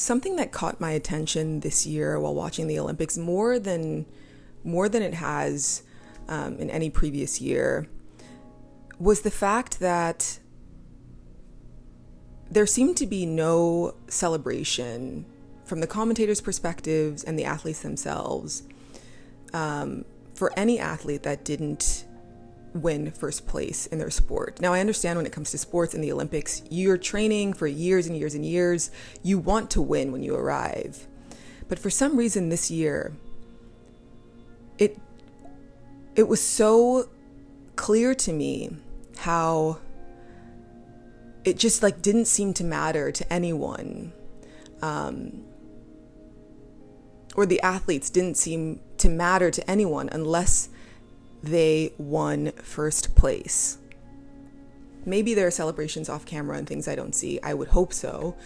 something that caught my attention this year while watching the Olympics more than it has in any previous year was the fact that there seemed to be no celebration from the commentators' perspectives and the athletes themselves for any athlete that didn't win first place in their sport. Now, I understand when it comes to sports in the Olympics, you're training for years and years and years. You want to win when you arrive. But for some reason this year, it was so clear to me how it just like didn't seem to matter to anyone. Or the athletes didn't seem to matter to anyone unless they won first place. Maybe there are celebrations off camera and things I don't see. I would hope so.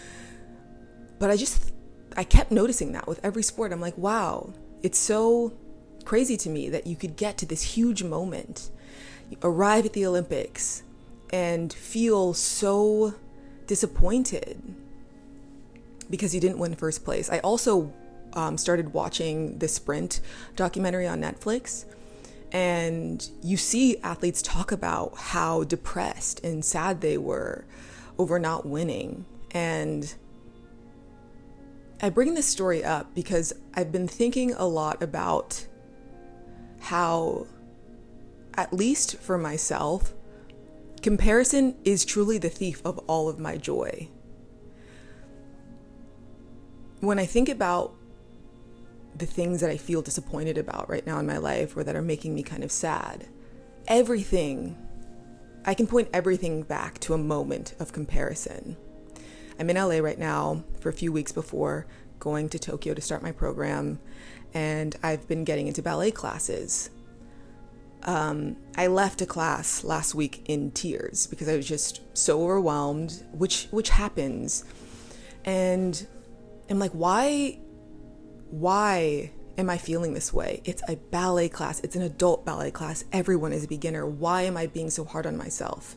But I kept noticing that with every sport. I'm like, wow, it's so crazy to me that you could get to this huge moment, you arrive at the Olympics and feel so disappointed because you didn't win first place. I also started watching the Sprint documentary on Netflix, and you see athletes talk about how depressed and sad they were over not winning. And I bring this story up because I've been thinking a lot about how, at least for myself, comparison is truly the thief of all of my joy. When I think about the things that I feel disappointed about right now in my life or that are making me kind of sad, I can point everything back to a moment of comparison. I'm in LA right now for a few weeks before going to Tokyo to start my program, and I've been getting into ballet classes. I left a class last week in tears because I was just so overwhelmed, which happens. And I'm like, why am I feeling this way? It's a ballet class. It's an adult ballet class. Everyone is a beginner. Why am I being so hard on myself?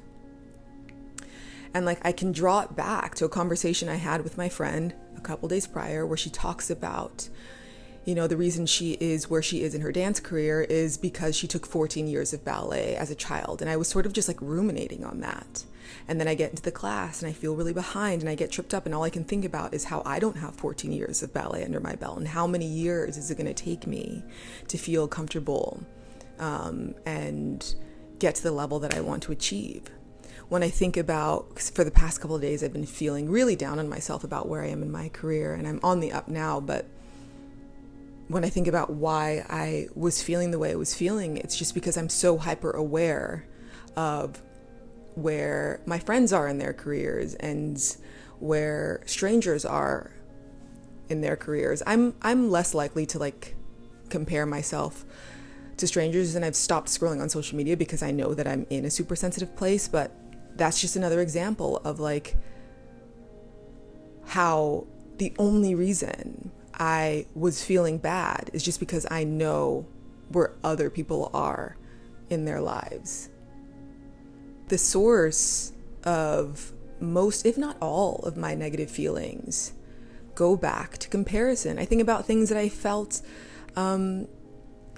And like, I can draw it back to a conversation I had with my friend a couple days prior where she talks about, the reason she is where she is in her dance career is because she took 14 years of ballet as a child. And I was sort of just like ruminating on that. And then I get into the class and I feel really behind and I get tripped up, and all I can think about is how I don't have 14 years of ballet under my belt, and how many years is it going to take me to feel comfortable and get to the level that I want to achieve. When I think about, for the past couple of days, I've been feeling really down on myself about where I am in my career, and I'm on the up now, but when I think about why I was feeling the way I was feeling, it's just because I'm so hyper aware of where my friends are in their careers and where strangers are in their careers. I'm less likely to like compare myself to strangers, and I've stopped scrolling on social media because I know that I'm in a super sensitive place. But that's just another example of like how the only reason I was feeling bad is just because I know where other people are in their lives. The source of most, if not all, of my negative feelings go back to comparison. I think about things that I felt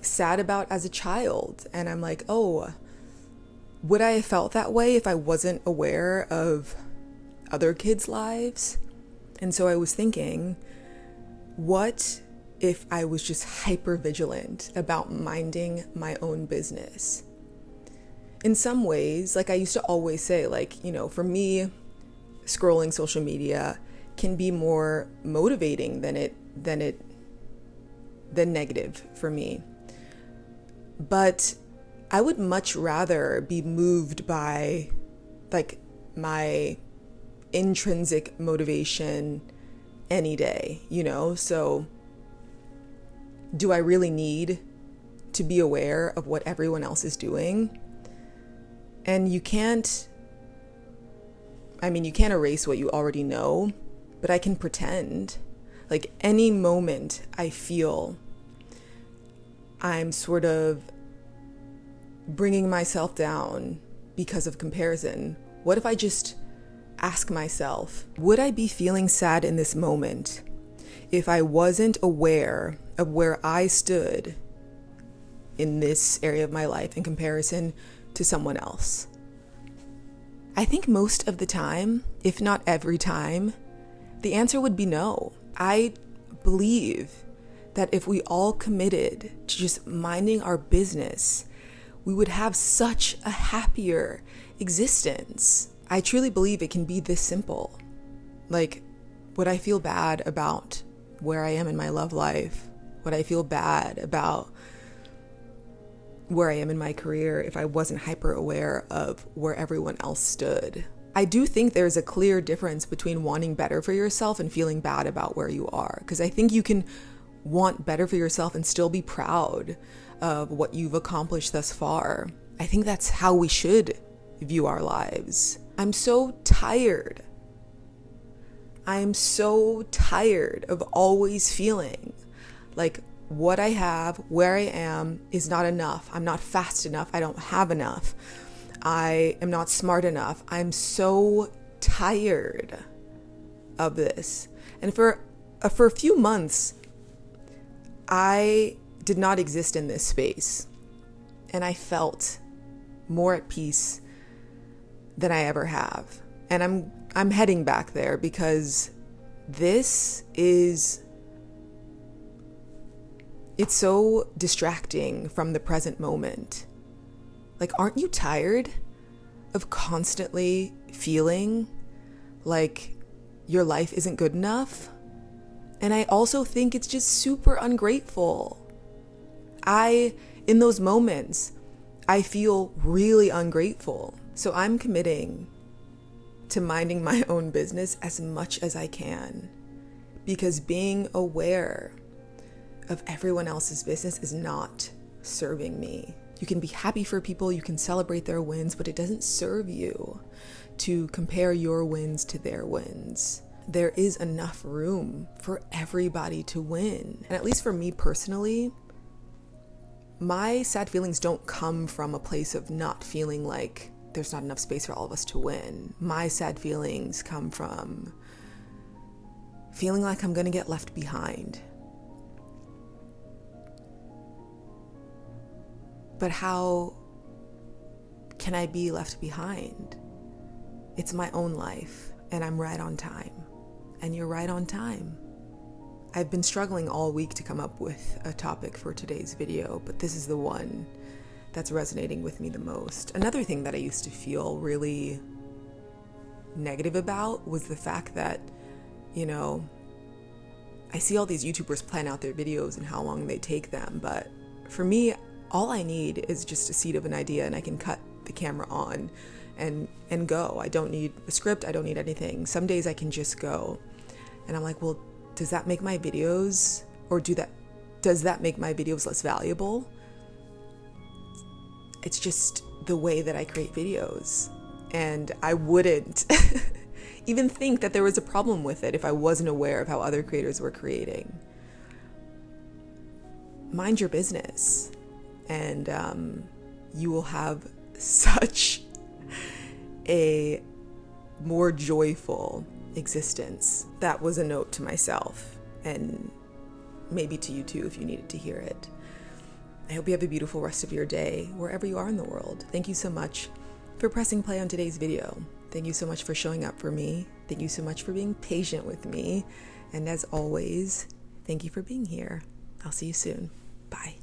sad about as a child, and I'm like, oh, would I have felt that way if I wasn't aware of other kids' lives? And so I was thinking, what if I was just hyper vigilant about minding my own business? In some ways, like I used to always say, like, for me, scrolling social media can be more motivating than negative for me. But I would much rather be moved by like my intrinsic motivation any day, So do I really need to be aware of what everyone else is doing? And you can't erase what you already know, but I can pretend. Like any moment I feel I'm sort of bringing myself down because of comparison, what if I just ask myself, would I be feeling sad in this moment if I wasn't aware of where I stood in this area of my life in comparison to someone else. I think most of the time, if not every time, the answer would be no. I believe that if we all committed to just minding our business, we would have such a happier existence. I truly believe it can be this simple. Like, would I feel bad about where I am in my love life? Would I feel bad about where I am in my career if I wasn't hyper aware of where everyone else stood? I do think there's a clear difference between wanting better for yourself and feeling bad about where you are. Because I think you can want better for yourself and still be proud of what you've accomplished thus far. I think that's how we should view our lives. I'm so tired. I am so tired of always feeling like what I have, where I am, is not enough. I'm not fast enough. I don't have enough. I am not smart enough. I'm so tired of this. And for a few months, I did not exist in this space. And I felt more at peace than I ever have. And I'm heading back there because it's so distracting from the present moment. Like, aren't you tired of constantly feeling like your life isn't good enough? And I also think it's just super ungrateful. In those moments, I feel really ungrateful. So I'm committing to minding my own business as much as I can, because being aware of everyone else's business is not serving me. You can be happy for people, you can celebrate their wins, but it doesn't serve you to compare your wins to their wins. There is enough room for everybody to win. And at least for me personally, my sad feelings don't come from a place of not feeling like there's not enough space for all of us to win. My sad feelings come from feeling like I'm gonna get left behind. But how can I be left behind? It's my own life, and I'm right on time. And you're right on time. I've been struggling all week to come up with a topic for today's video, but this is the one that's resonating with me the most. Another thing that I used to feel really negative about was the fact that, I see all these YouTubers plan out their videos and how long they take them, but for me, all I need is just a seed of an idea and I can cut the camera on and go. I don't need a script, I don't need anything. Some days I can just go. And I'm like, well, does that make my videos, does that make my videos less valuable? It's just the way that I create videos. And I wouldn't even think that there was a problem with it if I wasn't aware of how other creators were creating. Mind your business, and you will have such a more joyful existence. That was a note to myself, and maybe to you too if you needed to hear it. I hope you have a beautiful rest of your day wherever you are in the world. Thank you so much for pressing play on today's video. Thank you so much for showing up for me. Thank you so much for being patient with me. And as always, thank you for being here. I'll see you soon. Bye.